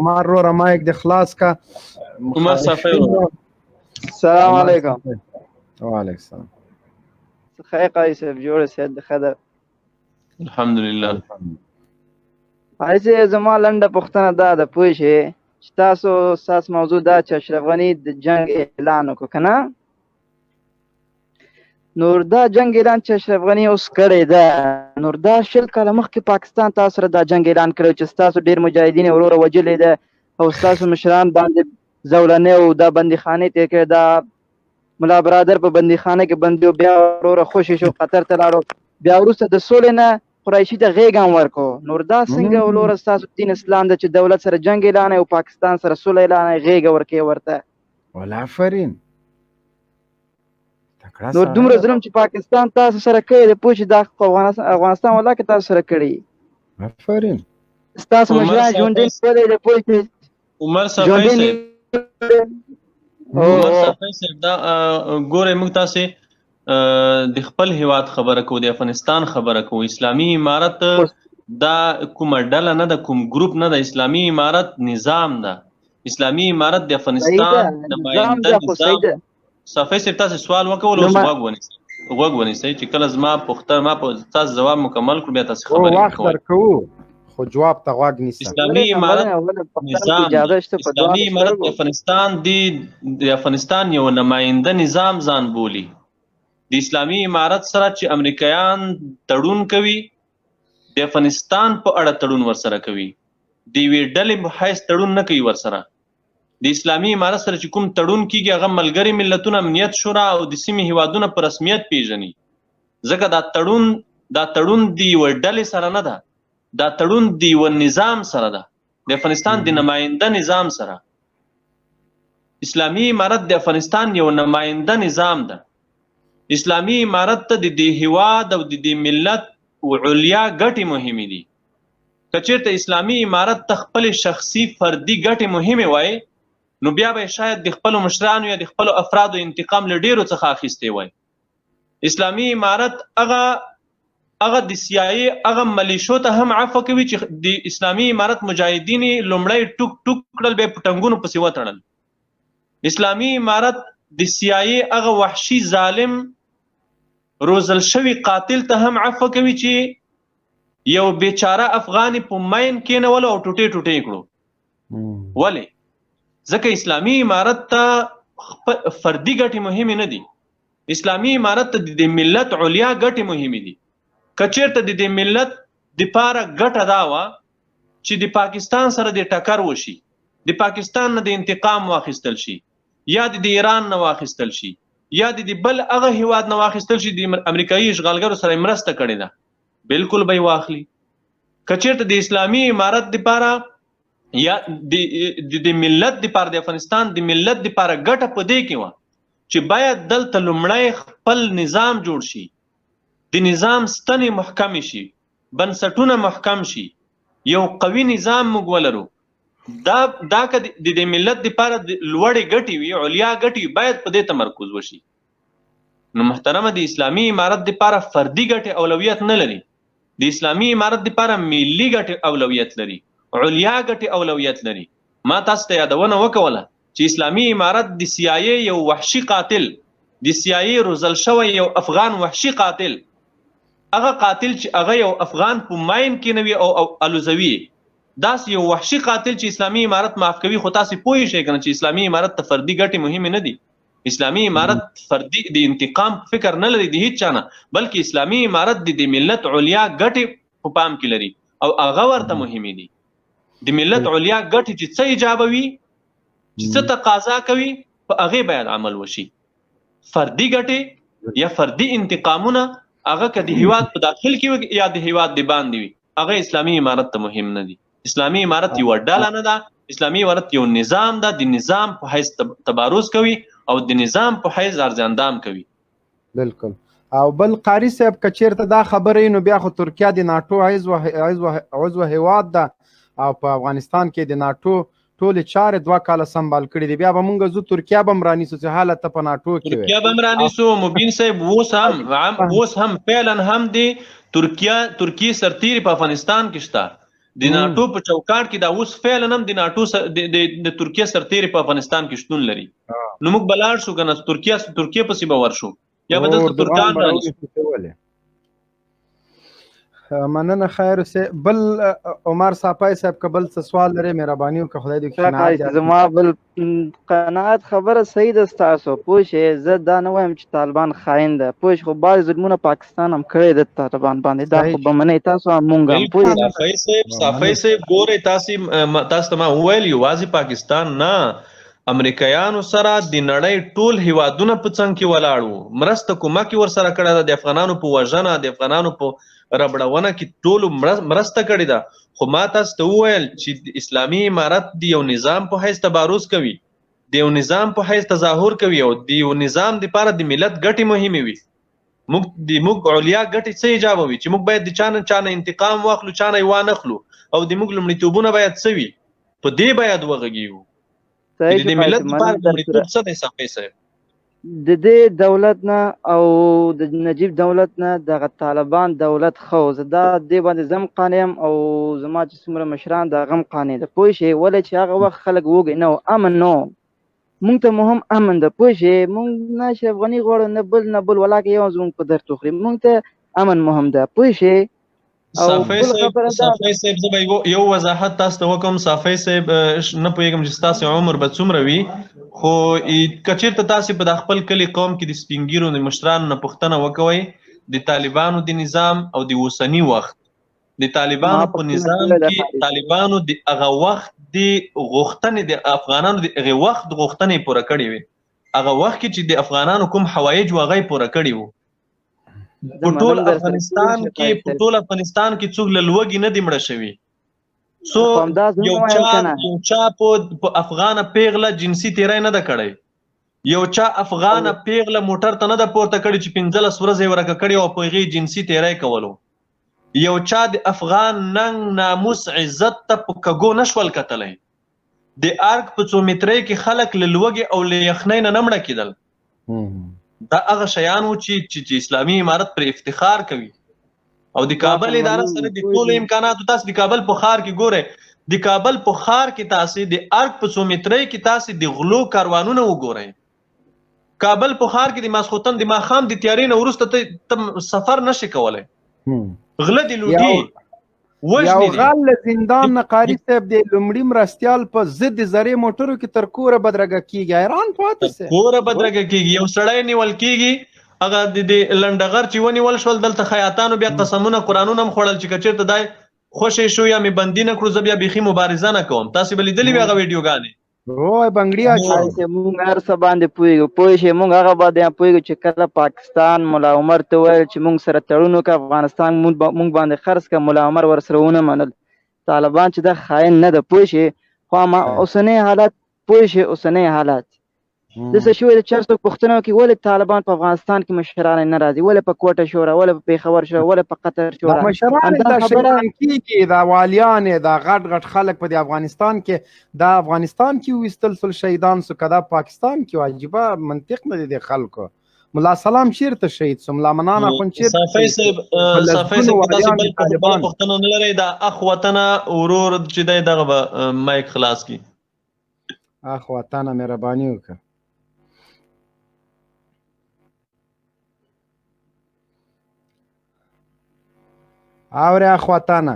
عمر وروره مایک د خلاص کا. عمر صافی السلام علیکم. وعلیکم السلام. خیر قاری صاحب جوړ سید خدای الحمدلله. هسې زما لنډه پوښتنه دا ده پوه شئ چې ستاسو موضوع دا چې اشرف غني د جنگ اعلان وکړو که نه، نور دا جنگ اعلان چې اشرف غني اوس کړی ده، نور دا 20 کاله مخکې پاکستان تاسو سره دا جنگ اعلان کړی چې ستاسو ډېر مجاهدین وروره وجلې ده او ستاسو مشران باندې زولنې او دا بندیخانې تېر کړی، دا ملا برادر په بندیخانه کې بندي او بیا وروره خوشې شو قطر ته لاړو، بیا وروسته د سولې نه قریشي ته غېږ هم ورکړو. نور دا څنګه وروره ستاسو دین اسلام ده چې دولت سره جنگ اعلان او پاکستان سره سوله اعلان غېږ ورکوي ورته؟ ولا آفرین. نور دومره ظلم چې پاکستان تاسو سره کړی دی پوه شئ دا افغانستان والله که تاسو سره کړی. آفرین. ستاسو مشران ژوندي نیولی دی پوه شئ. عمر صافی صاحب دا ګورئ موږ تاسې د خپل هیواد خبره کوو، د افغانستان خبره کوو. اسلامي امارت دا کومه ډله نه ده، کوم گروپ نه ده، اسلامي امارت نظام ده. اسلامي امارت د افغانستان نماینده نظام. صافی صاحب تاسې سوال وکول اوس غوږ ونیسئ چې کله زما پوښتنه ما په تاسو جواب مکمل کړو بیا تاسې خبرې وخت درکوو خو جواب ته غوږ نیسه. اسلامي امارت نظام، اسلامي امارت د افغانستان یو نماینده نظام ځان بولي. د اسلامي امارت سره چې امریکایان تړون کوي د افغانستان په اړه تړون ورسره کوي، د یوې ډلې په حیث تړون نه کوي ورسره. د اسلامي امارت سره چې کوم تړون کیږي هغه ملګري ملتونه امنیت شورا او د سیمې هیوادونه په رسمیت پیژني، ځکه دا تړون د یوې ډلې سره نه ده، دا تړون د یو نظام سره ده، د افغانستان د نماینده نظام سره. اسلامي امارت د افغانستان یو نماینده نظام ده. اسلامي امارت ته د دې هیواد او د دې ملت علیا ګټې مهمې دي. که چېرته اسلامي امارت ته خپل شخصي فردي ګټې مهمې وای نو بیا به شاید د خپلو مشرانو یا د خپلو افرادو انتقام له ډیرو څخه اخیستی وای. اسلامي امارت هغه د CIA هغه ملیشو ته هم عفو کوي چې د اسلامي امارت مجاهدین لومړی ټوک ټوک کړل به په ټنګونو پسې وتړل. اسلامي امارت د CIA هغه وحشي ظالم روزل شوی قاتل ته هم عفو کوي چې یو بیچاره افغانی په ماین کېنولو او ټوټې ټوټې کړو. ولې؟ ځکه اسلامي امارت ته فردي ګټې مهمې نه دي. اسلامي امارت ته د ملت علیا ګټې مهمې دي. که چېرته د دې ملت دپاره ګټه دا وه چې د پاکستان سره د ټکر وشي، د پاکستان نه د انتقام واخیستل شي، یا د ایران نه واخیستل شي، یا د بل هغه هیواد نه واخیستل شي د امریکایي اشغالګرو سره مرسته کړې ده، بالکل به یې واخلي. که چېرته د اسلامي امارت دپاره یا د ملت دپاره د افغانستان د ملت دپاره ګټه په دې کې وه چې باید دلته لومړی خپل نظام جوړ شي، د نظام ستنې محکم شي، بنسټونه محکم شي، یو قوي نظام موږ ولرو. دا که د ملت دپاره لوړې ګټې وي، علیا ګټې وي، باید په دې تمرکز وشي. نو محترمه د اسلامي امارت دپاره فردي ګټې اولویت نه لري، د اسلامي امارت دپاره ملي ګټې اولویت لري، علیا ګټې اولویت لري. ما تاسو ته یادونه وکوله چې اسلامي امارت د CIA یو وحشي قاتل، د CIA روزل شوی یو افغان وحشي قاتل، هغه قاتل چې هغه یو افغان په ماین کېنوي او الوزوي، داسې یو وحشي قاتل چې اسلامي امارت معاف کوي. خو تاسې پوه شئ کنه چې اسلامي امارت ته فردي ګټې مهمې نه دي. اسلامي امارت فردي د انتقام فکر نه لري د هیڅ چا نه، بلکې اسلامي امارت د ملت علیا ګټې په پام کې لري او هغه ورته مهمې دي. د ملت علیا ګټې چې څه ایجابوي، چې څه تقاضا کوي، په هغې باید عمل وشي. فردي ګټې یا فردي انتقامونه هغه که د هیواد په داخل کې وي یا د هیواد د باندې وي، هغه اسلامي امارت ته مهم نه دي. اسلامي امارت یو ډله نه ده، اسلامي امارت یو نظام ده، د نظام په حیث تبارز کوي او د نظام په حیث ارزاندام کوي. بالکل. او بل قاری صاحب که چېرته دا خبره نو بیا خو ترکیه د ناټو عضو هیواد ده او په افغانستان کې د ناټو ټولې چارې 2 کاله سنبال کړي دي، بیا به مونږ زو ترکیه به هم رانیسو چې حالت په ناټو کې وي. ترکیه به هم رانیسو. مبین صاحب اوس هم فعلا هم د ترکیې سرتیري په افغانستان کې شته. د ناټو په چوکاټ کې دا اوس فعلا هم د ناټو د ترکیه سرتیري په افغانستان کې شتون لري. نو موږ بلاړ شو کنه ترکیه پسې به ورشو یا به دلته ترکان رانیسو. مننه خیر سه. بل عمر صافی صاحب کبل څه سوال لري مهرباني وکړه خدای دې قناعت زما بل قناعت خبره صحیح ده ستاسو پوه شئ زه دا نه وایم چې طالبان خاین ده پوه شئ خو بعض ظلمونه پاکستان هم کړی ده طالبان باندې دا خو به منئ تاسو هم مونږ هم پوه صافی صاحب ګورئ تاسو ته ما وویل یوازې پاکستان نه امریکایانو سره د نړۍ ټول هیوادونه په څنګ کې ولاړ وو مرسته کومک ور سره کړی ده د افغانانو په وژنه د افغانانو په ربړونه کې ټول مرسته کړې ده. خو ما تاسو ته وویل چې اسلامي امارت د یو نظام په حیث تبارز کوي د یو نظام په حیث تظاهر کوي او د یو نظام لپاره د ملت ګټې مهمې وي. موږ علیا ګټې څه ایجاب وي چې موږ باید د چانه انتقام واخلو چانه یې وانخلو او د موږ لومړیتوبونه باید څه وي په دې باید وغږیږو. د ملت لپاره لومړیتوب څه دی صافی صاحب؟ د دې دولت نه او د نجیب دولت نه دغه طالبان دولت خو زه دا دې باندې زم قانع یم او زما چې څومره مشران د هغه هم قانع ده پوه شئ ولې چې هغه وخت خلک وږی نه و امن نه و مونږ ته مهم امن ده پوه شئ مونږ نه اشرف غني غواړو نه بل ولاکه یو زموږ په در تخري مونږ ته امن مهم ده پوه شئ. صافی صاحب زه به یو وضاحت تاسو ته وکم صافی صاحب نه پوهېږم چې ستاسو عمر به څومره وي خو که چېرته تاسو په خپل کلي قوم کې د سپین ږیرو د مشرانو نه پوښتنه وکوئ د طالبانو د نظام او د اوسني وخت د طالبانو په نظام کې طالبانو د هغه وخت د غوښتنې د افغانانو د هغه وخت غوښتنې پوره کړې وي هغه وخت کې چې د افغانانو کوم حوایج و هغه پوره کړي وو. په ټول افغانستان کې څوک له لوږې نه دی مړه شوي. سو یو چا په افغانه پیغله جنسي تیری نه ده کړی یو چا افغانه پیغله موټر ته نه ده پورته کړی چې 15 ورځې یې ورکه کړې او په هغې جنسي تیری کولو. یو چا د افغان ننګ ناموس عزت ته په کږو نه شول کتلی. د ارګ په 100 مترۍ کې خلک له لوږې او له یخنۍ نه مړه کېدل. دا هغه شیان وو چې اسلامي امارت پر افتخار کوي او د کابل اداره سره د ټولو امکاناتو تاسو د کابل په ښار کې ګورئ د کابل په ښار کې تاسو د ارګ په 100 مترۍ کې تاسو د غلو کاروانونه وګورئ. کابل په ښار کې د ماسخوتن د ماښام د تیارې نه وروسته ته سفر نشي کولی غله دي لوټي یو غل زندان نه قاری صاحب د لومړي مرستیال په ضد زری موټرو کې تر کوره بدرګه کیږي حیران پاتې سه کوره بدرګه کیږي یو سړی نیول کیږي هغه د لنډغر چې ونیول شول دلته خیاطانو بیا قسمونه قرانونه هم خوړل چې کچېرته دای خوشې شو یا می بندي نه کړو زه بیا بيخي مبارزه نه کوم. تاسو بل لیدلې هغه ویډیوګانې وای بنگړیا چې مونږ هر څه باندې پوه شئ مونږ هغه باندې پوهېږو چې کله پاکستان ملا عمر ته ویل چې مونږ سره تړون وکړه افغانستان مونږ باندې خرڅ کړه ملا عمر ورسره ونه منل. طالبان چې دا خاین نه ده پوه شئ خو اوسنی حالات پوه شئ اوسنی حالات داسې شوي ده چې هر څوک پوښتنه وکړي ولې طالبان په افغانستان کې مشران نه راځي ولې په کوټه شوره ولې په پېښور شوره ولې په قطر شوره مشران دا شیطان کېږي دا والیان دا غټ خلک په دې افغانستان کې دا افغانستان کې ویستل سل شهیدان سو کدا پاکستان کې عجیبه منطق نه دي خلکو. ملا سلام چیرته شهید سو ملا منان اخون چیرته صافی صاحب تاسو بل پوښتنه نه لرئ دا اخ وطن ورور چې دغه مایک خلاص کی اخ وطن مهرباني وکړه. آوره اخواتانه